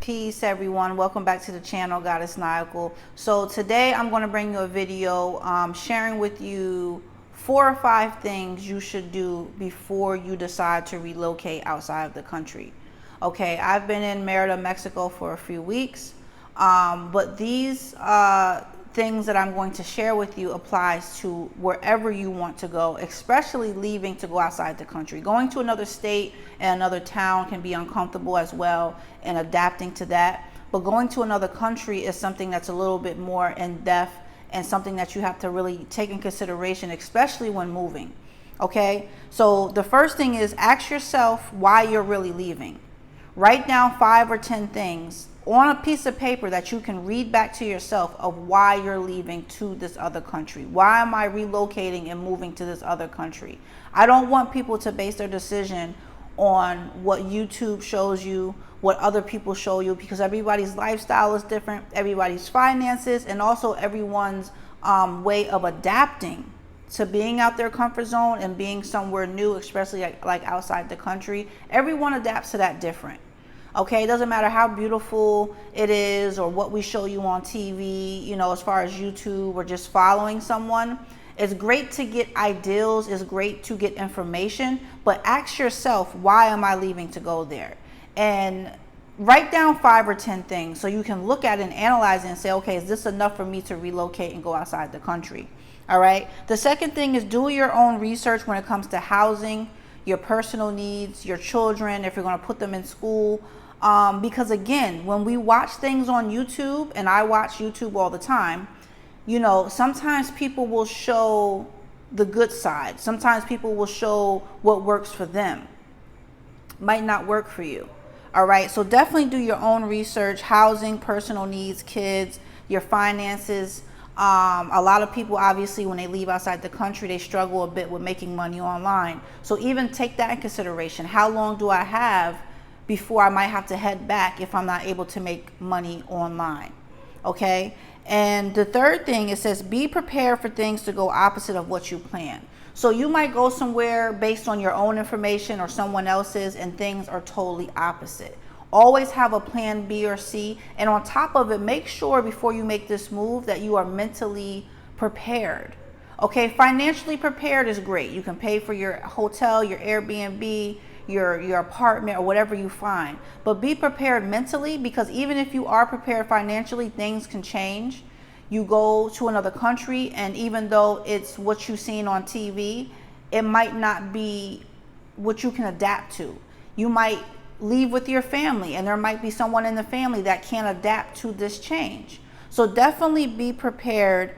Peace everyone, welcome back to the channel Goddess Nyakul. So today I'm going to bring you a video sharing with you 4 or 5 things you should do before you decide to relocate outside of the country. Okay, I've been in Merida, Mexico for a few weeks, but these things that I'm going to share with you applies to wherever you want to go, especially leaving to go outside the country. Going to another state and another town can be uncomfortable as well, and adapting to that. But going to another country is something that's a little bit more in depth and something that you have to really take in consideration, especially when moving. Okay, so the first thing is ask yourself why you're really leaving. Write down 5 or 10 things on a piece of paper that you can read back to yourself of why you're leaving to this other country. Why am I relocating and moving to this other country? I don't want people to base their decision on what YouTube shows you, what other people show you, because everybody's lifestyle is different, everybody's finances, and also everyone's way of adapting to being out their comfort zone and being somewhere new, especially like outside the country. Everyone adapts to that different. Okay, it doesn't matter how beautiful it is or what we show you on TV, you know, as far as YouTube or just following someone. It's great to get ideals, it's great to get information, but ask yourself, why am I leaving to go there? And write down 5 or 10 things so you can look at it and analyze it and say, okay, is this enough for me to relocate and go outside the country? All right. The second thing is do your own research when it comes to housing, your personal needs, your children, if you're going to put them in school. Because again, when we watch things on YouTube, and I watch YouTube all the time, you know, sometimes people will show the good side. Sometimes people will show what works for them. Might not work for you. All right. So definitely do your own research, housing, personal needs, kids, your finances. A lot of people, obviously, when they leave outside the country, they struggle a bit with making money online. So even take that in consideration. How long do I have before I might have to head back if I'm not able to make money online? Okay. And the third thing, it says, be prepared for things to go opposite of what you plan. So you might go somewhere based on your own information or someone else's, and things are totally opposite. Always have a plan B or C. And on top of it, make sure before you make this move that you are mentally prepared. Okay, financially prepared is great. You can pay for your hotel, your Airbnb, your apartment, or whatever you find. But be prepared mentally, because even if you are prepared financially, things can change. You go to another country, and even though it's what you've seen on TV, it might not be what you can adapt to. You might leave with your family, and there might be someone in the family that can't adapt to this change. So definitely be prepared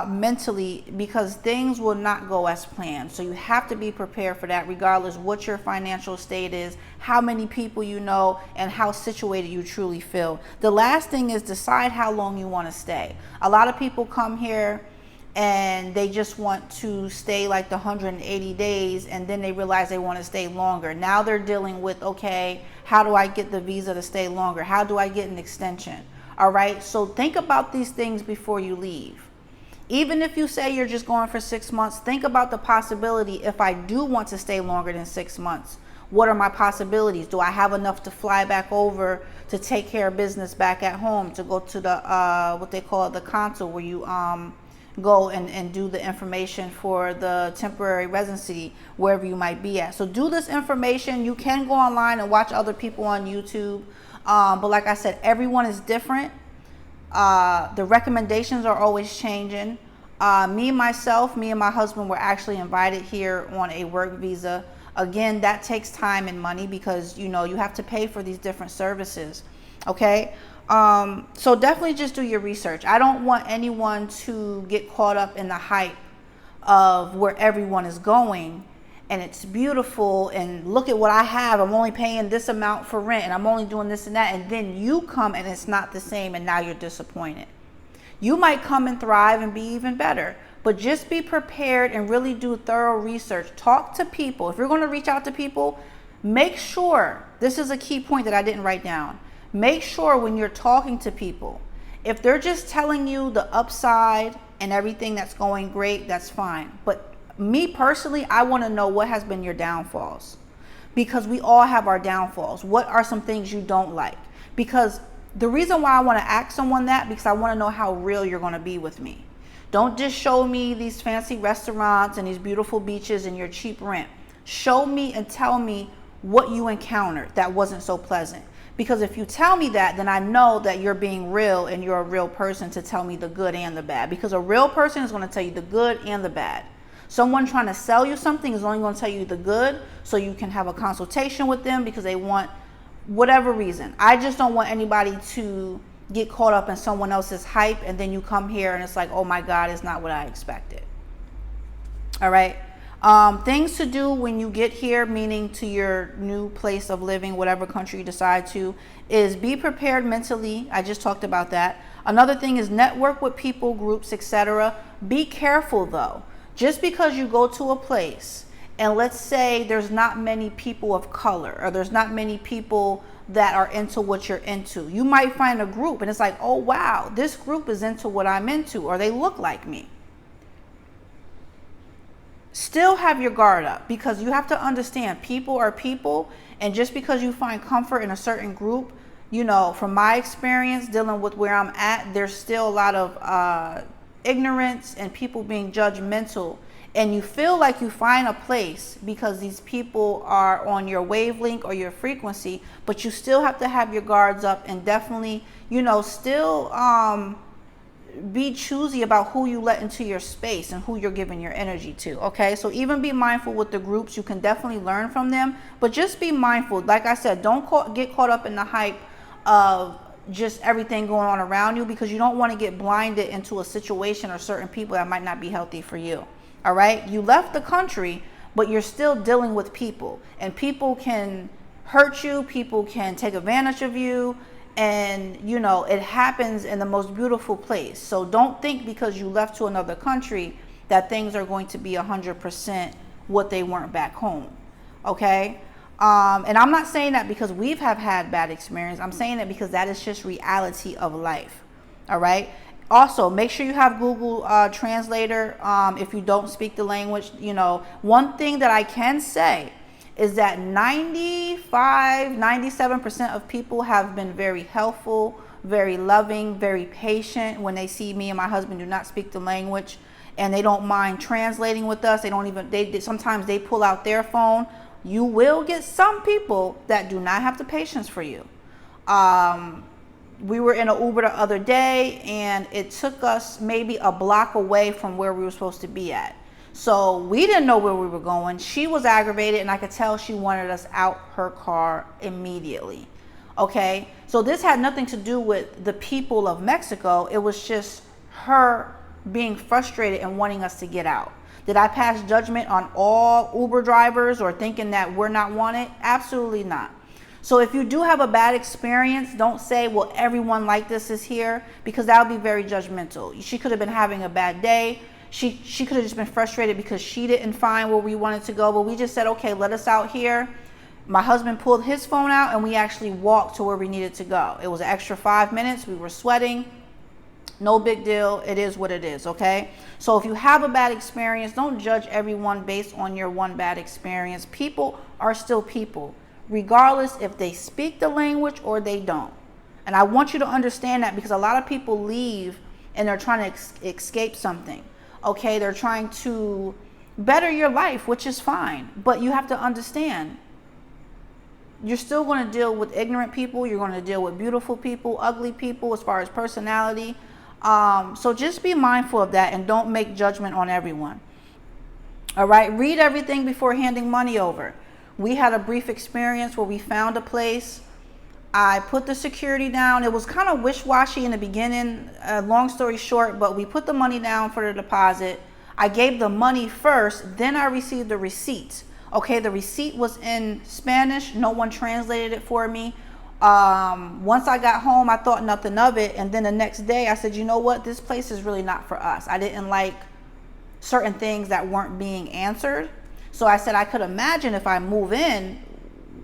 mentally, because things will not go as planned. So you have to be prepared for that, regardless what your financial state is, how many people you know, and how situated you truly feel. The last thing is decide how long you want to stay. A lot of people come here and they just want to stay like the 180 days, and then they realize they want to stay longer. Now they're dealing with, okay, how do I get the visa to stay longer? How do I get an extension? All right, so think about these things before you leave. Even if you say you're just going for 6 months, think about the possibility, if I do want to stay longer than 6 months, what are my possibilities? Do I have enough to fly back over to take care of business back at home, to go to the, what they call the consul, where you go and do the information for the temporary residency, wherever you might be at. So do this information. You can go online and watch other people on YouTube. But like I said, everyone is different. The recommendations are always changing. Me and my husband were actually invited here on a work visa. Again, that takes time and money, because you know you have to pay for these different services. Okay, so definitely just do your research. I don't want anyone to get caught up in the hype of where everyone is going, and it's beautiful, and look at what I have, I'm only paying this amount for rent, and I'm only doing this and that, and then you come and it's not the same, and now you're disappointed. You might come and thrive and be even better, but just be prepared and really do thorough research. Talk to people. If you're going to reach out to people, make sure, this is a key point that I didn't write down, make sure when you're talking to people, if they're just telling you the upside and everything that's going great, that's fine. But me personally, I want to know what has been your downfalls, because we all have our downfalls. What are some things you don't like? Because the reason why I want to ask someone that, because I want to know how real you're going to be with me. Don't just show me these fancy restaurants and these beautiful beaches and your cheap rent. Show me and tell me what you encountered that wasn't so pleasant. Because if you tell me that, then I know that you're being real and you're a real person to tell me the good and the bad. Because a real person is going to tell you the good and the bad. Someone trying to sell you something is only going to tell you the good so you can have a consultation with them because they want whatever reason. I just don't want anybody to get caught up in someone else's hype and then you come here and it's like, oh my God, it's not what I expected. All right. Things to do when you get here, meaning to your new place of living, whatever country you decide to, is be prepared mentally. I just talked about that. Another thing is network with people, groups, etc. Be careful though. Just because you go to a place and let's say there's not many people of color or there's not many people that are into what you're into, you might find a group and it's like, oh wow, this group is into what I'm into or they look like me. Still have your guard up, because you have to understand people are people, and just because you find comfort in a certain group, you know, from my experience dealing with where I'm at, there's still a lot of ignorance and people being judgmental, and you feel like you find a place because these people are on your wavelength or your frequency, but you still have to have your guards up and definitely, you know, still be choosy about who you let into your space and who you're giving your energy to. Okay, so even be mindful with the groups. You can definitely learn from them, but just be mindful. Like I said, don't get caught up in the hype of just everything going on around you, because you don't want to get blinded into a situation or certain people that might not be healthy for you. All right, you left the country, but you're still dealing with people, and people can hurt you, people can take advantage of you, and you know, it happens in the most beautiful place. So don't think because you left to another country that things are going to be 100% what they weren't back home. Okay, and I'm not saying that because we've had bad experience. I'm saying it because that is just reality of life. All right. Also, make sure you have Google Translator if you don't speak the language. You know, one thing that I can say is that 97% of people have been very helpful, very loving, very patient when they see me and my husband do not speak the language, and they don't mind translating with us. They don't even, sometimes they pull out their phone. You will get some people that do not have the patience for you. We were in an Uber the other day and it took us maybe a block away from where we were supposed to be at. So we didn't know where we were going. She was aggravated and I could tell she wanted us out her car immediately. Okay, so this had nothing to do with the people of Mexico. It was just her being frustrated and wanting us to get out. Did I pass judgment on all Uber drivers or thinking that we're not wanted? Absolutely not. So if you do have a bad experience, don't say, well, everyone like this is here, because that would be very judgmental. She could have been having a bad day. She could have just been frustrated because she didn't find where we wanted to go, but we just said, okay, let us out here. My husband pulled his phone out and we actually walked to where we needed to go. It was an extra 5 minutes. We were sweating. No big deal. It is what it is, okay? So if you have a bad experience, don't judge everyone based on your one bad experience. People are still people, regardless if they speak the language or they don't. And I want you to understand that, because a lot of people leave and they're trying to escape something. Okay, they're trying to better your life, which is fine. But you have to understand, you're still going to deal with ignorant people. You're going to deal with beautiful people, ugly people as far as personality. So just be mindful of that and don't make judgment on everyone. All right, read everything before handing money over. We had a brief experience where we found a place. I put the security down. It was kind of wish-washy in the beginning, long story short, but we put the money down for the deposit. I gave the money first, then I received the receipt. Okay, the receipt was in Spanish. No one translated it for me. Once I got home, I thought nothing of it. And then the next day I said, you know what? This place is really not for us. I didn't like certain things that weren't being answered. So I said, I could imagine if I move in,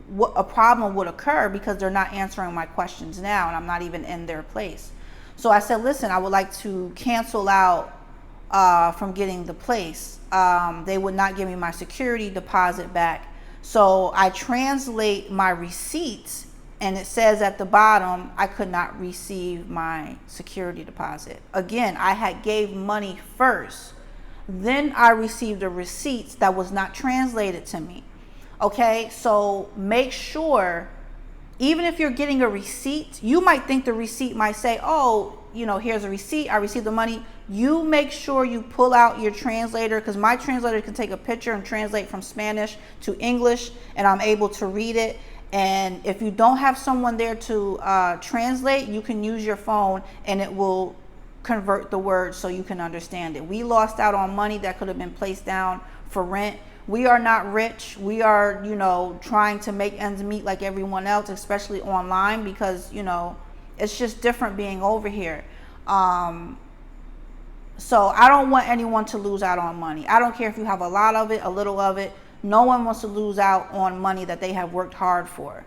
what a problem would occur, because they're not answering my questions now and I'm not even in their place. So I said, listen, I would like to cancel out from getting the place. They would not give me my security deposit back. So I translate my receipts And it says at the bottom, I could not receive my security deposit. Again, I had gave money first. Then I received a receipt that was not translated to me. Okay, so make sure, even if you're getting a receipt, you might think the receipt might say, oh, you know, here's a receipt, I received the money. You make sure you pull out your translator, because my translator can take a picture and translate from Spanish to English, and I'm able to read it. And if you don't have someone there to translate, you can use your phone and it will convert the words so you can understand it. We lost out on money that could have been placed down for rent. We are not rich. We are, you know, trying to make ends meet like everyone else, especially online, because, you know, it's just different being over here. So I don't want anyone to lose out on money. I don't care if you have a lot of it, a little of it. No one wants to lose out on money that they have worked hard for.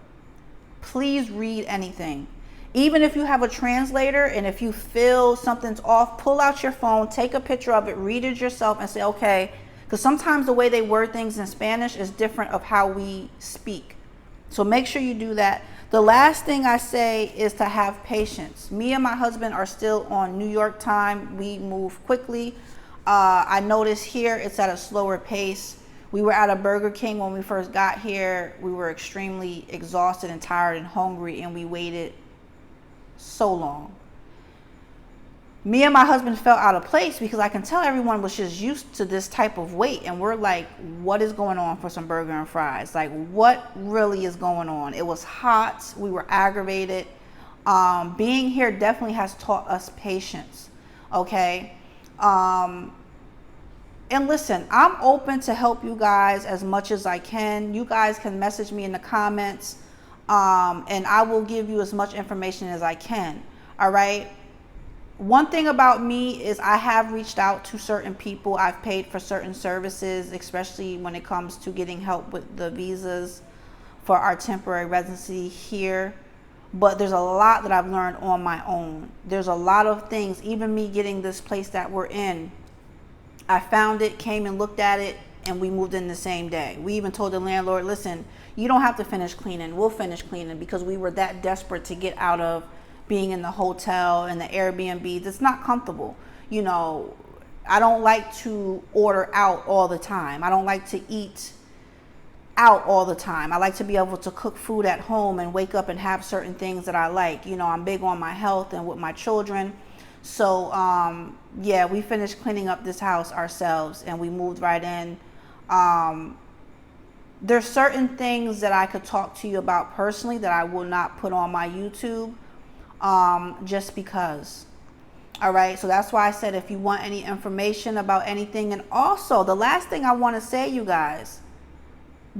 Please read anything. Even if you have a translator and if you feel something's off, pull out your phone, take a picture of it, read it yourself and say, okay, because sometimes the way they word things in Spanish is different of how we speak. So make sure you do that. The last thing I say is to have patience. Me and my husband are still on New York time. We move quickly. I notice here it's at a slower pace. We were at a Burger King when we first got here. We were extremely exhausted and tired and hungry, and we waited so long. Me and my husband felt out of place because I can tell everyone was just used to this type of wait, and we're like, what is going on for some burger and fries? Like, what really is going on? It was hot. We were aggravated. Being here definitely has taught us patience. Okay. And listen, I'm open to help you guys as much as I can. You guys can message me in the comments, and I will give you as much information as I can. All right. One thing about me is I have reached out to certain people. I've paid for certain services, especially when it comes to getting help with the visas for our temporary residency here. But there's a lot that I've learned on my own. There's a lot of things, even me getting this place that we're in. I found it, came and looked at it, and we moved in the same day. We even told the landlord, listen, you don't have to finish cleaning. We'll finish cleaning, because we were that desperate to get out of being in the hotel and the Airbnb. It's not comfortable. You know, I don't like to order out all the time. I don't like to eat out all the time. I like to be able to cook food at home and wake up and have certain things that I like. You know, I'm big on my health and with my children. So, yeah, we finished cleaning up this house ourselves and we moved right in. There's certain things that I could talk to you about personally that I will not put on my YouTube, just because. All right. So that's why I said, if you want any information about anything, and also the last thing I want to say, you guys,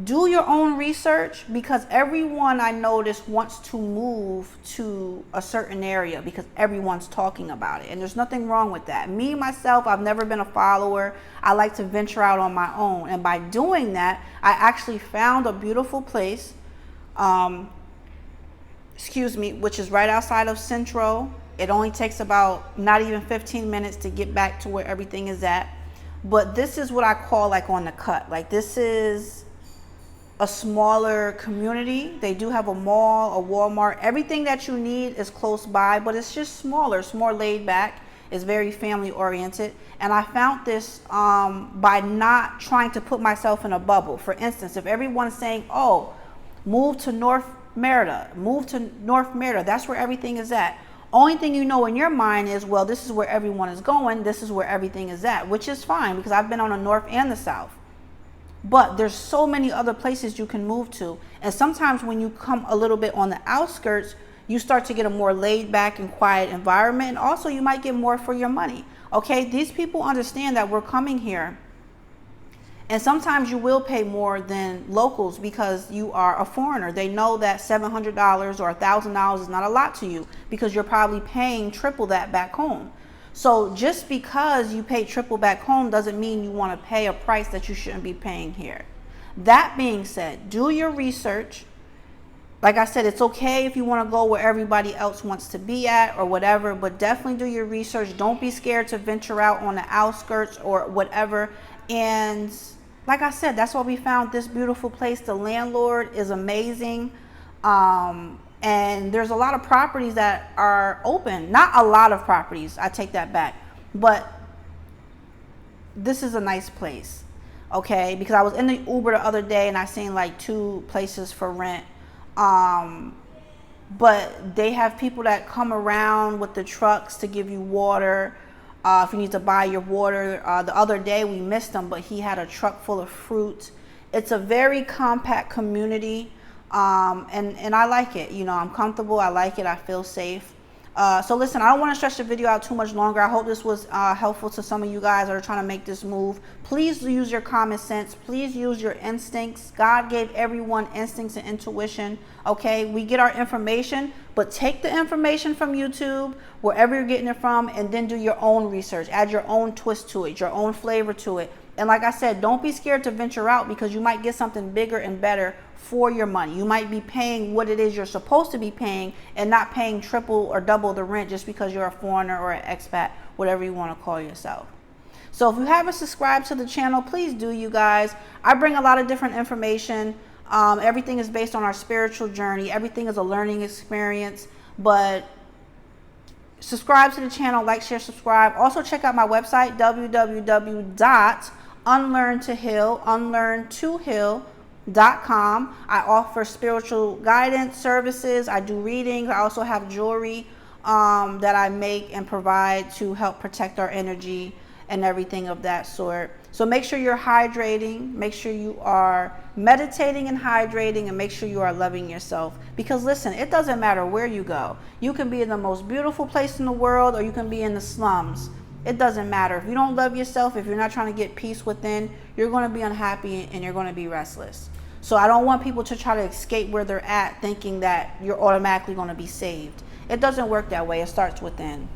do your own research, because everyone I notice wants to move to a certain area because everyone's talking about it. And there's nothing wrong with that. Me, myself, I've never been a follower. I like to venture out on my own. And by doing that, I actually found a beautiful place, which is right outside of Centro. It only takes about not even 15 minutes to get back to where everything is at. But this is what I call like on the cut. Like, this is a smaller community. They do have a mall, a Walmart. Everything that you need is close by, but it's just smaller. It's more laid back. It's very family oriented. And I found this by not trying to put myself in a bubble. For instance, if everyone's saying, oh, move to North Merida, that's where everything is at. Only thing you know in your mind is, well, this is where everyone is going. This is where everything is at, which is fine, because I've been on the north and the south. But there's so many other places you can move to. And sometimes when you come a little bit on the outskirts, you start to get a more laid back and quiet environment. And also you might get more for your money. Okay, these people understand that we're coming here. And sometimes you will pay more than locals because you are a foreigner. They know that $700 or $1,000 is not a lot to you, because you're probably paying triple that back home. So just because you pay triple back home doesn't mean you want to pay a price that you shouldn't be paying here. That being said, do your research. Like I said, it's okay if you want to go where everybody else wants to be at or whatever, but definitely do your research. Don't be scared to venture out on the outskirts or whatever. And like I said, that's why we found this beautiful place. The landlord is amazing. And there's a lot of properties that are open. Not a lot of properties, I take that back. But this is a nice place, okay? Because I was in the Uber the other day and I seen like 2 places for rent. But they have people that come around with the trucks to give you water. If you need to buy your water, the other day we missed him, but he had a truck full of fruit. It's a very compact community, and I like it. You know, I'm comfortable. I like it. I feel safe. So listen, I don't want to stretch the video out too much longer. I hope this was helpful to some of you guys that are trying to make this move. Please use your common sense. Please use your instincts. God gave everyone instincts and intuition. Okay, we get our information, but take the information from YouTube, wherever you're getting it from, and then do your own research. Add your own twist to it, your own flavor to it. And like I said, don't be scared to venture out, because you might get something bigger and better for your money. You might be paying what it is you're supposed to be paying and not paying triple or double the rent just because you're a foreigner or an expat, whatever you want to call yourself. So if you haven't subscribed to the channel, please do, you guys. I bring a lot of different information. Everything is based on our spiritual journey. Everything is a learning experience. But subscribe to the channel, like, share, subscribe. Also check out my website, www.unlearntoheal.com. I offer spiritual guidance services. I do readings. I also have jewelry that I make and provide to help protect our energy and everything of that sort. So make sure you're hydrating, make sure you are meditating and hydrating, and make sure you are loving yourself. Because listen, it doesn't matter where you go. You can be in the most beautiful place in the world, or you can be in the slums. It doesn't matter. If you don't love yourself, if you're not trying to get peace within, you're going to be unhappy and you're going to be restless. So I don't want people to try to escape where they're at thinking that you're automatically going to be saved. It doesn't work that way. It starts within.